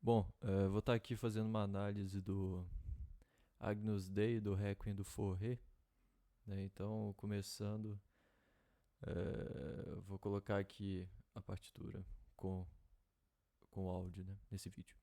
Bom, vou estar aqui fazendo uma análise do Agnus Dei, do Requiem do Fauré, né? Então, começando, vou colocar aqui a partitura com, com o áudio, né? Nesse vídeo.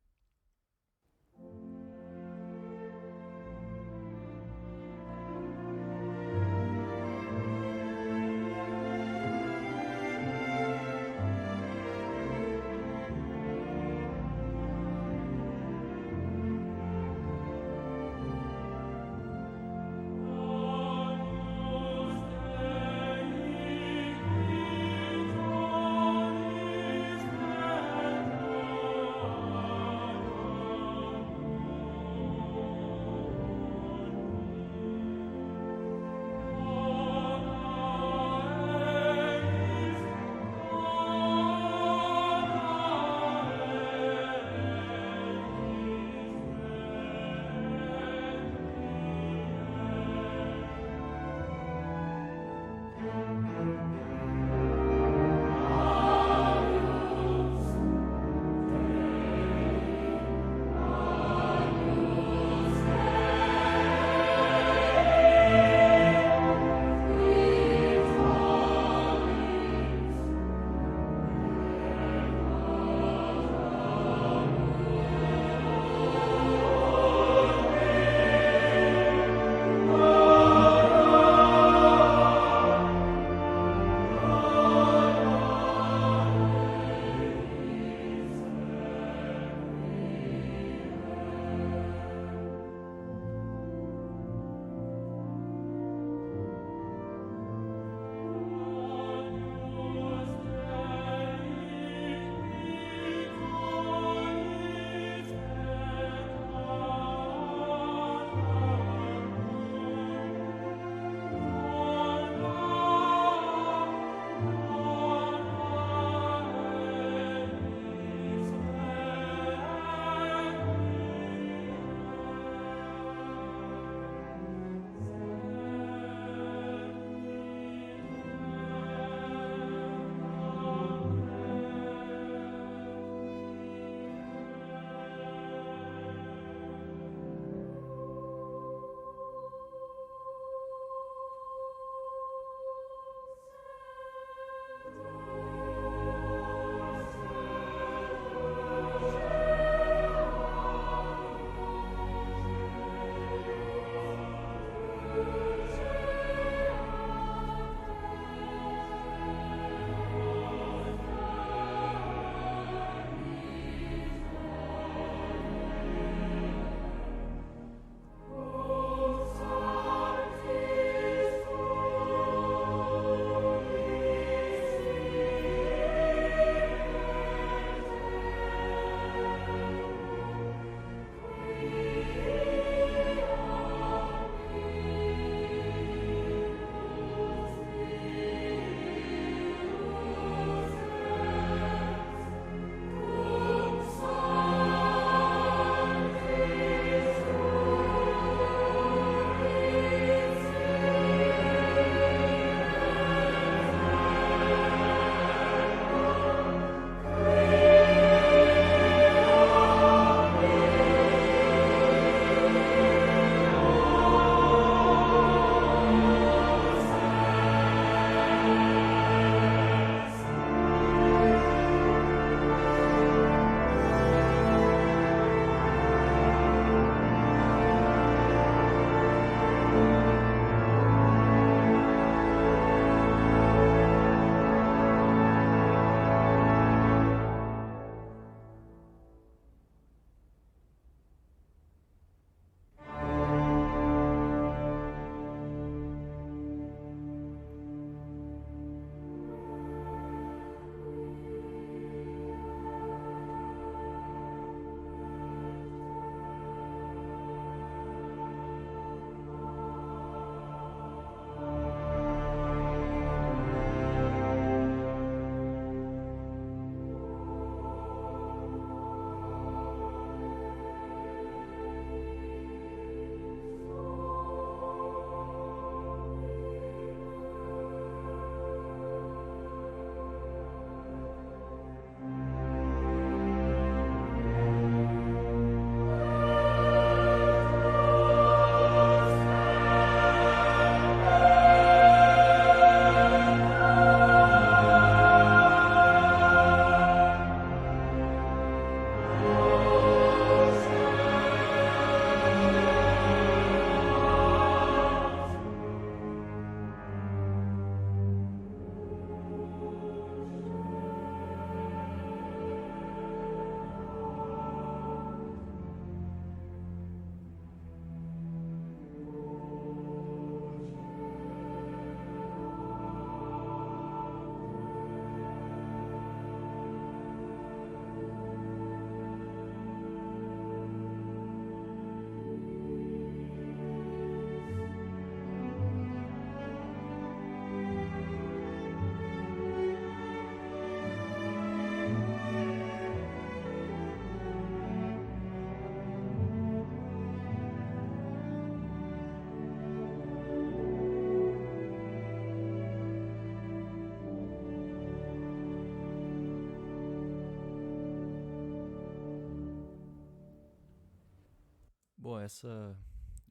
essa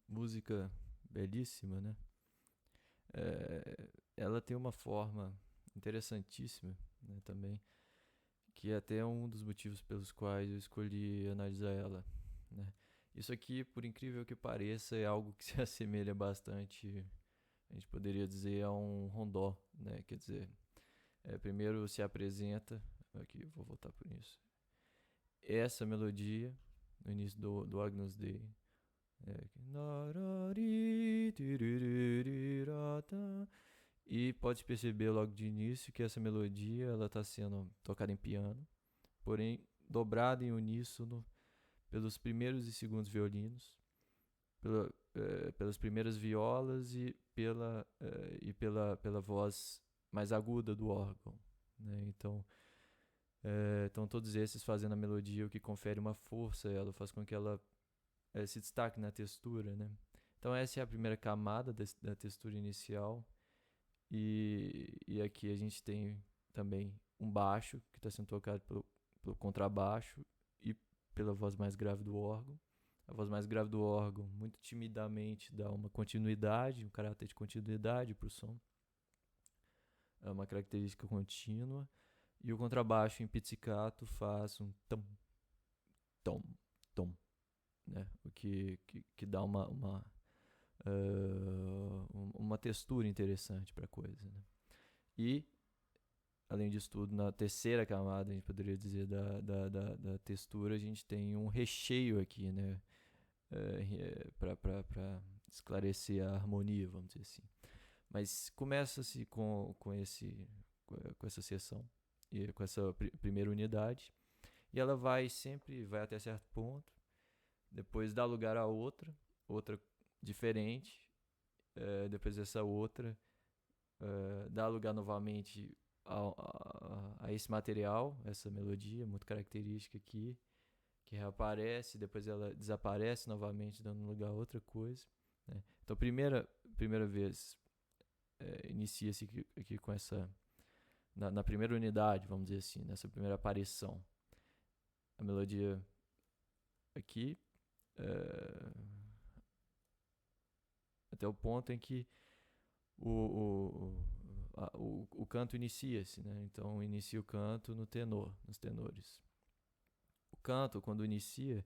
música belíssima, né? Ela tem uma forma interessantíssima, né, também, que é até um dos motivos pelos quais eu escolhi analisar ela, né? Isso aqui, por incrível que pareça, é algo que se assemelha bastante, a gente poderia dizer, a um rondó, né? Quer dizer, primeiro se apresenta, aqui vou voltar por isso, essa melodia no início do Agnus Dei, e pode perceber logo de início que essa melodia ela está sendo tocada em piano, porém dobrada em uníssono pelos primeiros e segundos violinos, pelas primeiras violas e pela voz mais aguda do órgão, né? Então todos esses fazendo a melodia, o que confere uma força a ela, faz com que ela se destaque na textura, né? Então essa é a primeira camada da textura inicial, e aqui a gente tem também um baixo que está sendo tocado pelo contrabaixo e pela voz mais grave do órgão. A voz mais grave do órgão, muito timidamente, dá uma continuidade, um caráter de continuidade para o som. É uma característica contínua. E o contrabaixo em pizzicato faz um tom, tom, tom, né? O que dá uma textura interessante para a coisa, né? E, além disso tudo, na terceira camada, a gente poderia dizer, da textura, a gente tem um recheio aqui, né? Para esclarecer a harmonia, vamos dizer assim. Mas começa-se com essa seção, e com essa primeira unidade, e ela vai até certo ponto, depois dá lugar a outra diferente, depois dessa outra dá lugar novamente a esse material, essa melodia muito característica aqui, que reaparece, depois ela desaparece novamente, dando lugar a outra coisa, né? Então, primeira vez, inicia-se aqui com essa, na primeira unidade, vamos dizer assim, nessa primeira aparição, a melodia aqui, até o ponto em que o canto inicia-se, né? Então inicia o canto nos tenores. O canto, quando inicia,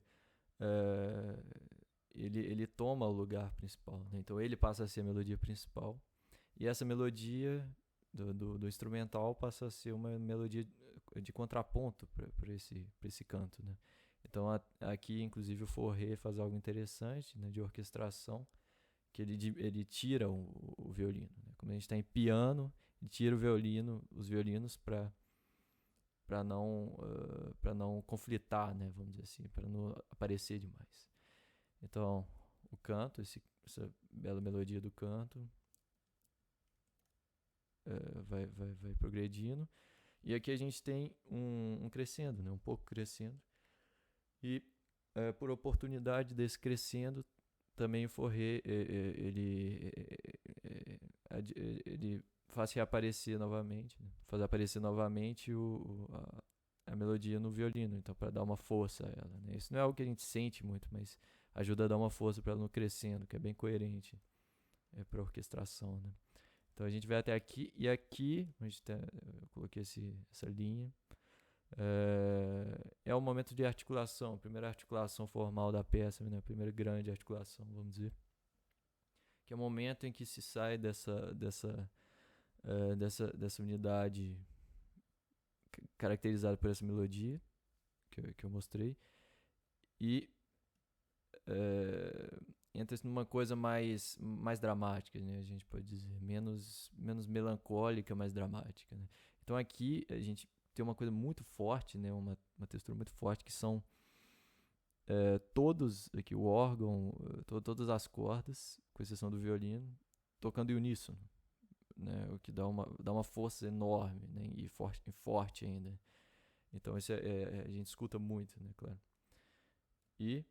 ele toma o lugar principal, né? Então ele passa a ser a melodia principal, e essa melodia do instrumental passa a ser uma melodia de contraponto para esse canto, né? Então aqui, inclusive, o Fauré faz algo interessante, né, de orquestração, que ele tira o violino, né? Como a gente está em piano, ele tira os violinos para não conflitar, né, vamos dizer assim, para não aparecer demais. Então, o canto, essa bela melodia do canto, vai progredindo, e aqui a gente tem um crescendo, né, um pouco crescendo, e por oportunidade desse crescendo, também o Fauré ele faz reaparecer novamente, né? Faz aparecer novamente a melodia no violino, então para dar uma força a ela, né? Isso não é algo que a gente sente muito, mas ajuda a dar uma força para ela no crescendo, que é bem coerente para a orquestração, né? Então a gente vai até aqui, e aqui eu coloquei essa linha. É o momento de articulação, a primeira articulação formal da peça, né? A primeira grande articulação, vamos dizer, que é o momento em que se sai dessa unidade caracterizada por essa melodia que eu mostrei, e entra-se numa coisa mais dramática, né? A gente pode dizer, menos melancólica, mais dramática, né? Então aqui a gente tem uma coisa muito forte, né? Uma textura muito forte, que são todos aqui, o órgão, todas as cordas, com exceção do violino, tocando em uníssono, né? O que dá uma força enorme, né? E forte ainda. Então isso a gente escuta muito, né? Claro. E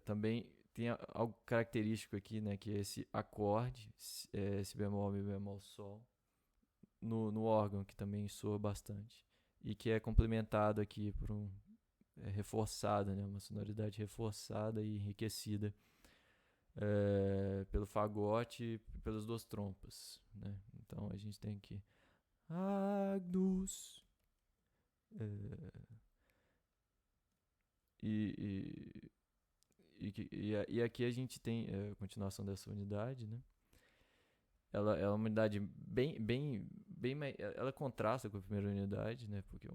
também tem algo característico aqui, né? Que é esse acorde, si bemol, mi bemol, sol, no órgão, que também soa bastante, e que é complementado aqui por reforçada, né? Uma sonoridade reforçada e enriquecida pelo fagote e pelas duas trompas, né? Então a gente tem que Agnus e, e aqui a gente tem a continuação dessa unidade, né? Ela é uma unidade bem mais, ela contrasta com a primeira unidade, né? Porque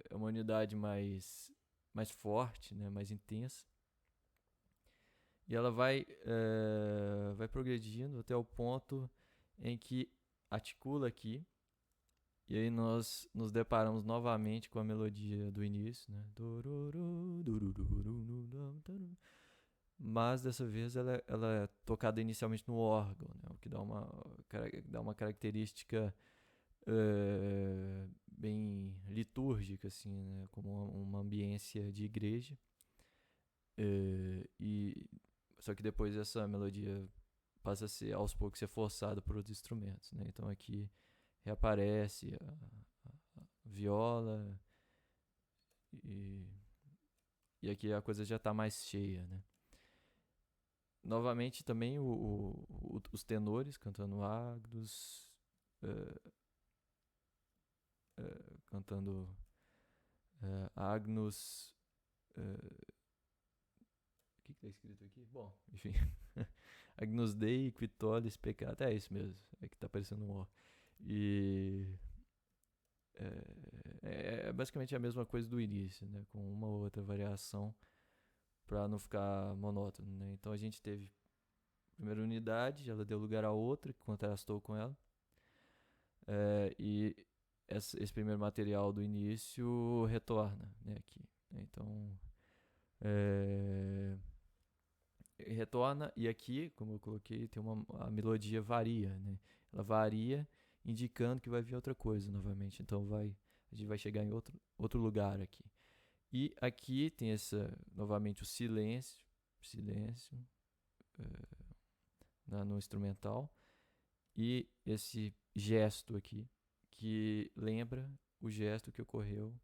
é uma unidade mais forte, né? Mais intensa. E ela vai progredindo até o ponto em que articula aqui. E aí nós nos deparamos novamente com a melodia do início, né? Mas dessa vez ela é tocada inicialmente no órgão, né? O que dá uma característica bem litúrgica, assim, né? Como uma ambiência de igreja. Só que depois essa melodia passa a ser, aos poucos, ser forçada por outros instrumentos, né? Então aqui reaparece a viola e aqui a coisa já está mais cheia, né? Novamente também os tenores cantando Agnus, cantando Agnus. O que está escrito aqui? Bom, enfim. Agnus Dei, qui tollis peccatis. É isso mesmo. É que está aparecendo um O. E é basicamente a mesma coisa do início, né? Com uma ou outra variação para não ficar monótono, né? Então a gente teve a primeira unidade, ela deu lugar a outra que contrastou com ela. E esse primeiro material do início retorna, né, aqui. Então, retorna e aqui, como eu coloquei, tem a melodia varia, né? Ela varia, indicando que vai vir outra coisa novamente. Então a gente vai chegar em outro lugar aqui. E aqui tem novamente o silêncio no instrumental, e esse gesto aqui, que lembra o gesto que ocorreu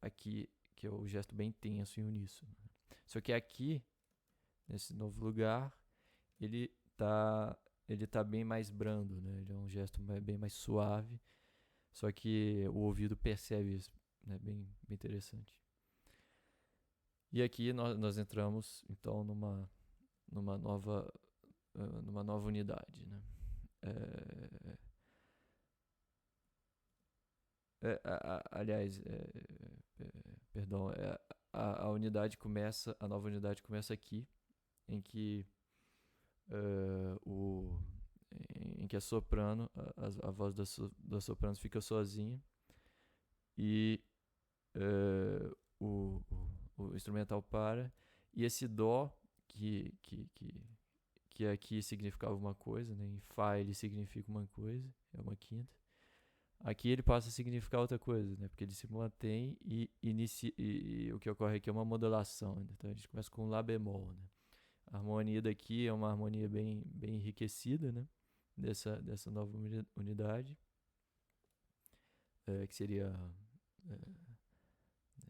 aqui, que é o gesto bem tenso e uníssono. Só que aqui, nesse novo lugar, ele tá bem mais brando, né? Ele é um gesto bem mais suave, só que o ouvido percebe isso, né? Bem interessante. E aqui nós entramos, então, numa nova unidade, né? Aliás, perdão, a unidade começa, a nova unidade começa aqui, em que em que a soprano, a voz da soprano fica sozinha e o instrumental para, e esse dó que aqui significava uma coisa, né? Em Fá ele significa uma coisa, é uma quinta. Aqui ele passa a significar outra coisa, né? Porque ele se mantém e o que ocorre aqui é uma modulação. Né? Então a gente começa com Lá bemol, né? A harmonia daqui é uma harmonia bem enriquecida, né? Dessa nova unidade, que seria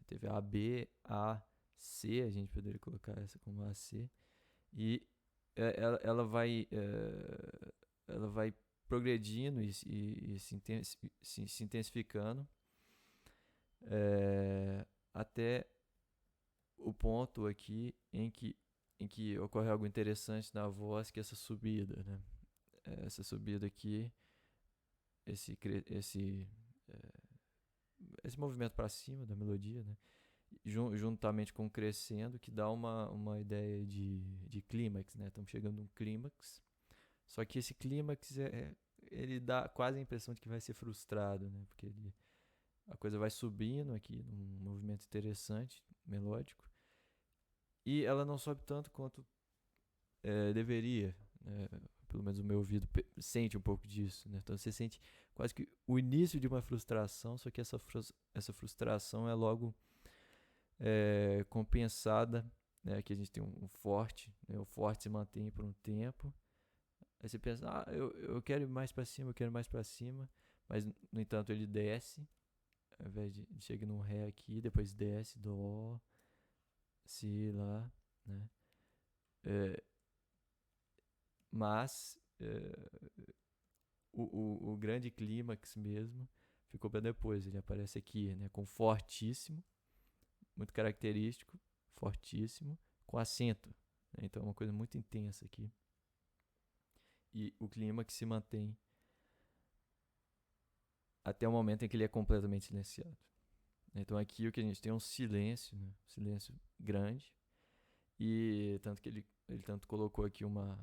teve a B, A, C, a gente poderia colocar essa como A, C, e ela vai progredindo e se intensificando até o ponto aqui em que ocorre algo interessante na voz, que é essa subida, né? Essa subida aqui, esse movimento para cima da melodia, né? Juntamente com o crescendo, que dá uma ideia de clímax, né? Estamos chegando num clímax, só que esse clímax ele dá quase a impressão de que vai ser frustrado, né? Porque a coisa vai subindo aqui num movimento interessante, melódico, e ela não sobe tanto quanto deveria, né? Pelo menos o meu ouvido sente um pouco disso, né? Então você sente quase que o início de uma frustração, só que essa frustração é logo compensada, né? Que a gente tem um forte, né? O forte se mantém por um tempo, aí você pensa, eu quero ir mais para cima, eu quero mais para cima, mas no entanto ele desce, ao invés de chega num Ré aqui, depois desce, Dó, Si, Lá, né? Mas o grande clímax mesmo ficou para depois. Ele aparece aqui, né? Com fortíssimo, muito característico, fortíssimo, com acento. Né? Então é uma coisa muito intensa aqui. E o clímax se mantém até o momento em que ele é completamente silenciado. Então aqui o que a gente tem é um silêncio, né? Silêncio grande. E tanto que ele tanto colocou aqui uma,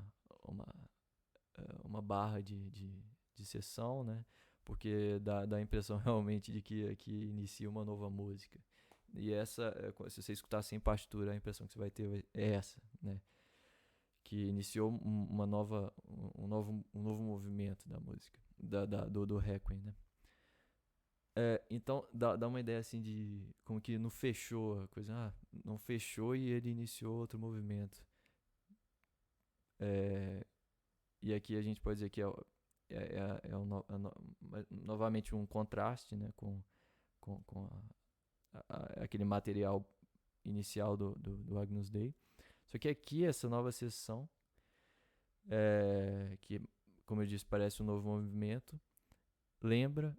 uma barra de sessão, né? Porque dá a impressão realmente de que aqui inicia uma nova música. E essa, se você escutar sem partitura, a impressão que você vai ter é essa, né? Que iniciou um novo movimento da música, do Requiem, né? Então dá uma ideia assim de como que não fechou a coisa, não fechou e ele iniciou outro movimento. E aqui a gente pode dizer que novamente um contraste, né, com aquele material inicial do Agnus Dei. Só que aqui essa nova sessão, que como eu disse parece um novo movimento, lembra,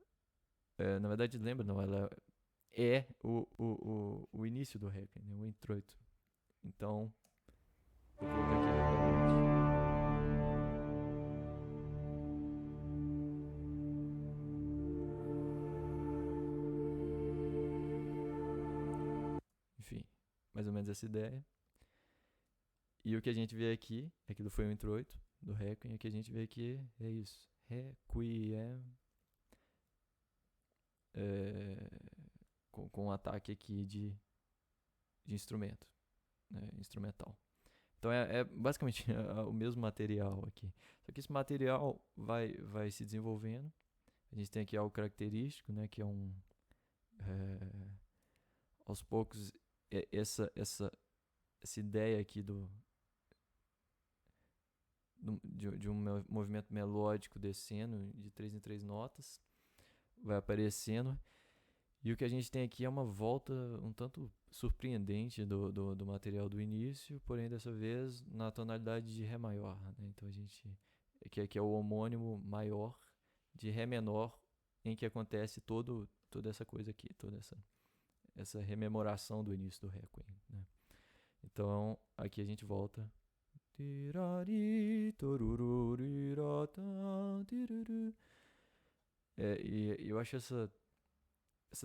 na verdade lembra não, ela é o início do Requiem, né, o introito. Então vou colocar aqui rapidamente. Enfim, mais ou menos essa ideia. E o que a gente vê aqui, aquilo foi o introito do Requiem, e o que a gente vê aqui é isso. Requiem. Com um ataque aqui de instrumento, né, instrumental. Então é basicamente o mesmo material aqui. Só que esse material vai se desenvolvendo. A gente tem aqui algo característico, né, que é aos poucos, essa ideia aqui de um movimento melódico descendo de 3 em 3 notas vai aparecendo. E o que a gente tem aqui é uma volta um tanto surpreendente do material do início, porém dessa vez na tonalidade de Ré maior, né? Então a gente que é o homônimo maior de Ré menor, em que acontece toda essa coisa aqui, toda essa rememoração do início do Requiem, né? Então aqui a gente volta. E eu acho essa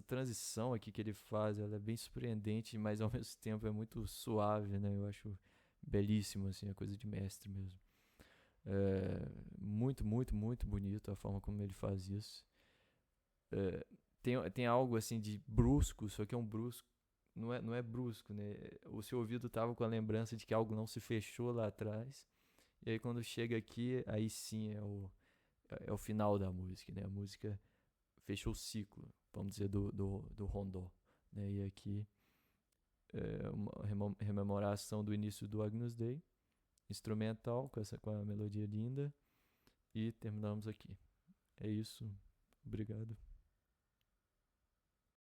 transição aqui que ele faz, ela é bem surpreendente, mas ao mesmo tempo é muito suave, né? Eu acho belíssimo, assim, a coisa de mestre mesmo. Muito, muito, muito bonito a forma como ele faz isso. Tem algo assim de brusco, só que é um brusco, não é brusco, né? O seu ouvido tava com a lembrança de que algo não se fechou lá atrás, e aí quando chega aqui, aí sim é o final da música, né? A música fechou o ciclo, vamos dizer, do rondó, né? E aqui uma rememoração do início do Agnus Dei, instrumental, com a melodia linda, e terminamos aqui. É isso, obrigado.